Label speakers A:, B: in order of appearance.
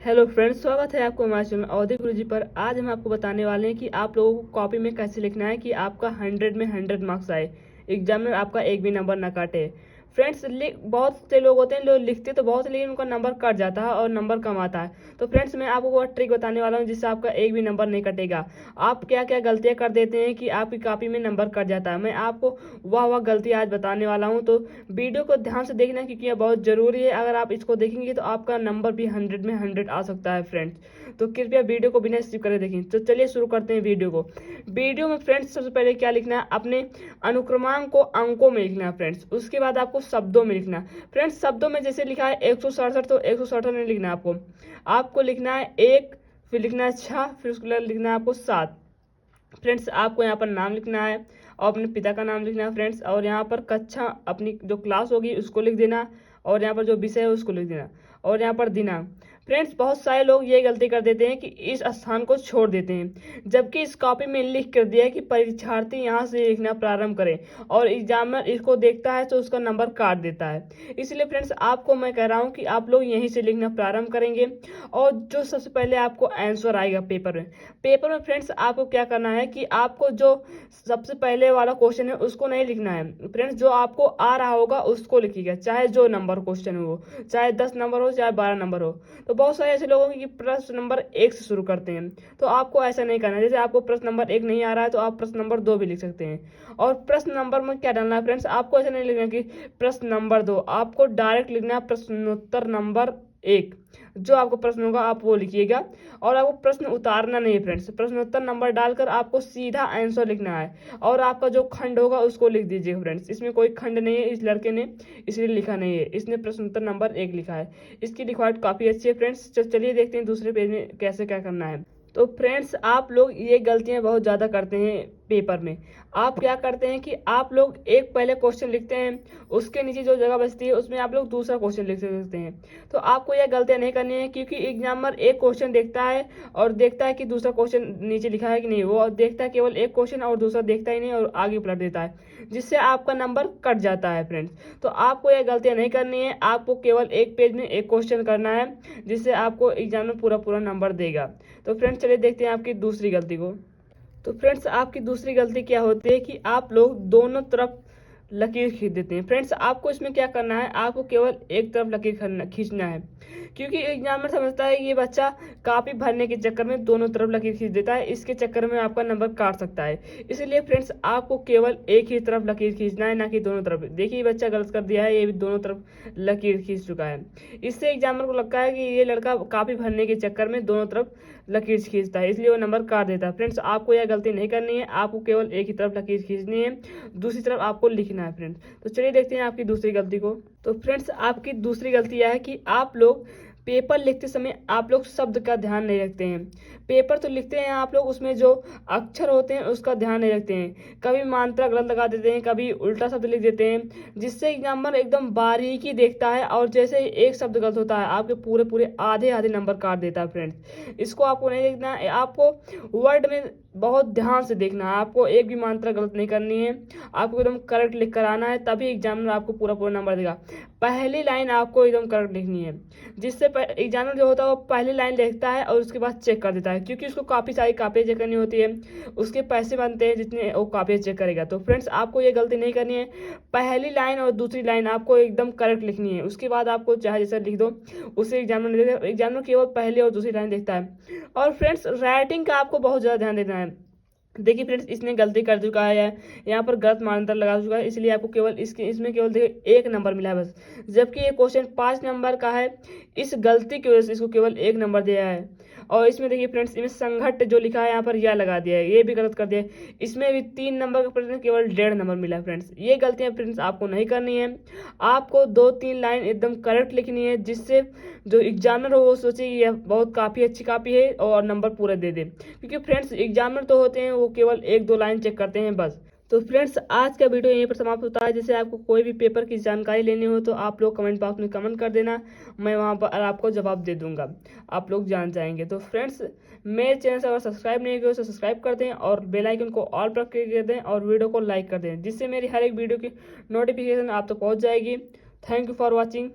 A: Hello friends, स्वागत है आपको हमारे चैनल अवधि गुरुजी पर। आज हम आपको बताने वाले हैं कि आप लोगों को कॉपी में कैसे लिखना है कि आपका 100 में 100 मार्क्स आए, एग्जाम में आपका एक भी नंबर ना काटे। फ्रेंड्स, बहुत से लोग होते हैं, लोग लिखते तो बहुत, लेकिन उनका नंबर कट जाता है और नंबर कम आता है। तो फ्रेंड्स, मैं आपको वो ट्रिक बताने वाला हूँ जिससे आपका एक भी नंबर नहीं कटेगा। आप क्या क्या गलतियाँ कर देते हैं कि आपकी कॉपी में नंबर कट जाता है, मैं आपको वह गलती आज बताने वाला हूँ। तो वीडियो को ध्यान से देखना क्योंकि यह बहुत ज़रूरी है। अगर आप इसको देखेंगे तो आपका नंबर भी 100 में 100 आ सकता है फ्रेंड्स। तो कृपया वीडियो को बिना स्किप करे देखें। तो चलिए शुरू करते हैं वीडियो को। वीडियो में फ्रेंड्स सबसे पहले क्या लिखना है, अपने अनुक्रमांक को अंकों में लिखना है फ्रेंड्स। उसके बाद आपको शब्दों में लिखना है फ्रेंड्स। शब्दों में जैसे लिखा है 167, तो 167 में लिखना है आपको लिखना है 1, फिर लिखना है 6, फिर उसके बाद लिखना है आपको 7। फ्रेंड्स, आपको यहाँ पर नाम लिखना है और अपने पिता का नाम लिखना है फ्रेंड्स। और यहाँ पर कक्षा, अपनी जो क्लास होगी उसको लिख देना, और यहाँ पर जो विषय है उसको लिख देना, और यहाँ पर दिनांक। फ्रेंड्स, बहुत सारे लोग ये गलती कर देते हैं कि इस स्थान को छोड़ देते हैं, जबकि इस कॉपी में लिख कर दिया है कि परीक्षार्थी यहाँ से लिखना प्रारंभ करें, और एग्जामिनर इसको देखता है तो उसका नंबर काट देता है। इसलिए फ्रेंड्स, आपको मैं कह रहा हूँ कि आप लोग यहीं से लिखना प्रारंभ करेंगे। और जो सबसे पहले आपको आंसर आएगा पेपर में फ्रेंड्स, आपको क्या करना है कि आपको जो सबसे पहले वाला क्वेश्चन है उसको नहीं लिखना है फ्रेंड्स। जो आपको आ रहा होगा उसको लिखिएगा, चाहे जो नंबर क्वेश्चन हो, चाहे 10 नंबर हो, चाहे 12 नंबर हो। तो बहुत सारे ऐसे लोग हैं कि प्रश्न नंबर 1 से शुरू करते हैं, तो आपको ऐसा नहीं करना है। जैसे आपको प्रश्न नंबर 1 नहीं आ रहा है तो आप प्रश्न नंबर 2 भी लिख सकते हैं। और प्रश्न नंबर में क्या डालना है फ्रेंड्स, आपको ऐसा नहीं लिखना कि प्रश्न नंबर 2, आपको डायरेक्ट लिखना है प्रश्नोत्तर नंबर 1। जो आपको प्रश्न होगा आप वो लिखिएगा, और आपको प्रश्न उतारना नहीं है फ्रेंड्स। प्रश्नोत्तर नंबर डालकर आपको सीधा आंसर लिखना है, और आपका जो खंड होगा उसको लिख दीजिएगा फ्रेंड्स। इसमें कोई खंड नहीं है इस लड़के ने, इसलिए लिखा नहीं है, इसने प्रश्नोत्तर नंबर 1 लिखा है। इसकी लिखवाट काफ़ी अच्छी है फ्रेंड्स। चलिए देखते हैं दूसरे पेज में कैसे क्या करना है। तो फ्रेंड्स, आप लोग ये गलतियां बहुत ज़्यादा करते हैं पेपर में। आप क्या करते हैं कि आप लोग एक पहले क्वेश्चन लिखते हैं, उसके नीचे जो जगह बचती है उसमें आप लोग दूसरा क्वेश्चन लिख सकते हैं। तो आपको यह गलतियां नहीं करनी है, क्योंकि एग्जामिनर एक क्वेश्चन देखता है और देखता है कि दूसरा क्वेश्चन नीचे लिखा है कि नहीं। वो देखता है केवल एक क्वेश्चन और दूसरा देखता ही नहीं और आगे पलट देता है, जिससे आपका नंबर कट जाता है फ्रेंड्स। तो आपको यह गलतियां नहीं करनी है, आपको केवल एक पेज में एक क्वेश्चन करना है, जिससे आपको एग्जाम में पूरा नंबर देगा। तो फ्रेंड्स, चलिए देखते हैं आपकी दूसरी गलती को। तो फ्रेंड्स, आपकी दूसरी गलती क्या होती है कि आप लोग दोनों तरफ लकीर खींच देते हैं फ्रेंड्स। आपको इसमें क्या करना है, आपको केवल एक तरफ लकीर खींचना है, क्योंकि एग्जामिनर समझता है कि ये बच्चा कॉपी भरने के चक्कर में दोनों तरफ लकीर खींच देता है, इसके चक्कर में आपका नंबर काट सकता है। इसलिए फ्रेंड्स, आपको केवल एक ही तरफ लकीर खींचना है, ना कि दोनों तरफ। देखिए, बच्चा गलत कर दिया है, ये भी दोनों तरफ लकीर खींच चुका है। इससे एग्जामिनर को लगता है कि ये लड़का कॉपी भरने के चक्कर में दोनों तरफ लकीर खींचता है, इसलिए वो नंबर काट देता है। फ्रेंड्स, आपको यह गलती नहीं करनी है, आपको केवल एक ही तरफ लकीर खींचनी है, दूसरी तरफ आपको लिखना है फ्रेंड्स। तो चलिए देखते हैं आपकी दूसरी गलती को। तो फ्रेंड्स, आपकी दूसरी गलती यह है कि आप लोग पेपर लिखते समय आप लोग शब्द का ध्यान नहीं रखते हैं। पेपर तो लिखते हैं आप लोग, उसमें जो अक्षर होते हैं उसका ध्यान नहीं रखते हैं। कभी मात्रा गलत लगा देते हैं, कभी उल्टा शब्द लिख देते हैं, जिससे एग्जामिनर एकदम बारीकी देखता है, और जैसे ही एक शब्द गलत होता है आपके पूरे आधे नंबर काट देता है फ्रेंड्स। इसको आपको नहीं देखना है, आपको वर्ड में बहुत ध्यान से देखना है, आपको एक भी मात्रा गलत नहीं करनी है, आपको एकदम करेक्ट लिख कर आना है, तभी एग्जामिनर आपको पूरा नंबर देगा। पहली लाइन आपको एकदम करेक्ट लिखनी है, जिससे एग्जामिनर जो होता है वो पहली लाइन लिखता है और उसके बाद चेक कर देता है, क्योंकि उसको काफ़ी सारी कॉपियाँ चेक करनी होती है, उसके पैसे बनते हैं जितने वो कॉपियाँ चेक करेगा। तो फ्रेंड्स, आपको ये गलती नहीं करनी है, पहली लाइन और दूसरी लाइन आपको एकदम करेक्ट लिखनी है, उसके बाद आपको चाहे जैसा लिख दो उसे एग्जामिनर केवल पहली और दूसरी लाइन देखता है। और फ्रेंड्स, राइटिंग का आपको बहुत ज़्यादा ध्यान देना है। देखिए फ्रेंड्स, इसने गलती कर चुका है, यहाँ पर गलत मानांतर लगा चुका है, इसलिए आपको केवल इसमें केवल देखिए 1 नंबर मिला है बस, जबकि ये क्वेश्चन 5 नंबर का है। इस गलती की वजह से इसको केवल 1 नंबर दिया है। और इसमें देखिए फ्रेंड्स, इसमें संघट जो लिखा है यहाँ पर यह लगा दिया है, ये भी गलत कर दिया है। इसमें भी 3 नंबर का प्रश्न केवल 1.5 नंबर मिला है फ्रेंड्स। ये गलतियाँ फ्रेंड्स आपको नहीं करनी है, आपको 2-3 लाइन एकदम करेक्ट लिखनी है, जिससे जो एग्जामिनर हो वो सोचे कि यह बहुत काफ़ी अच्छी कॉपी है और नंबर पूरा दे दे। क्योंकि फ्रेंड्स, एग्जामिनर तो होते हैं वो केवल 1-2 लाइन चेक करते हैं बस। तो फ्रेंड्स, आज का वीडियो यहीं पर समाप्त होता है। जैसे आपको कोई भी पेपर की जानकारी लेनी हो तो आप लोग कमेंट बॉक्स में कमेंट कर देना, मैं वहां पर आपको जवाब दे दूंगा, आप लोग जान जाएंगे। तो फ्रेंड्स, मेरे चैनल से अगर सब्सक्राइब नहीं किया तो सब्सक्राइब कर दें और बेल आइकन को ऑल पर क्लिक कर दें और वीडियो को लाइक कर दें, जिससे मेरी हर एक वीडियो की नोटिफिकेशन आप तक पहुँच जाएगी। Thank you for watching.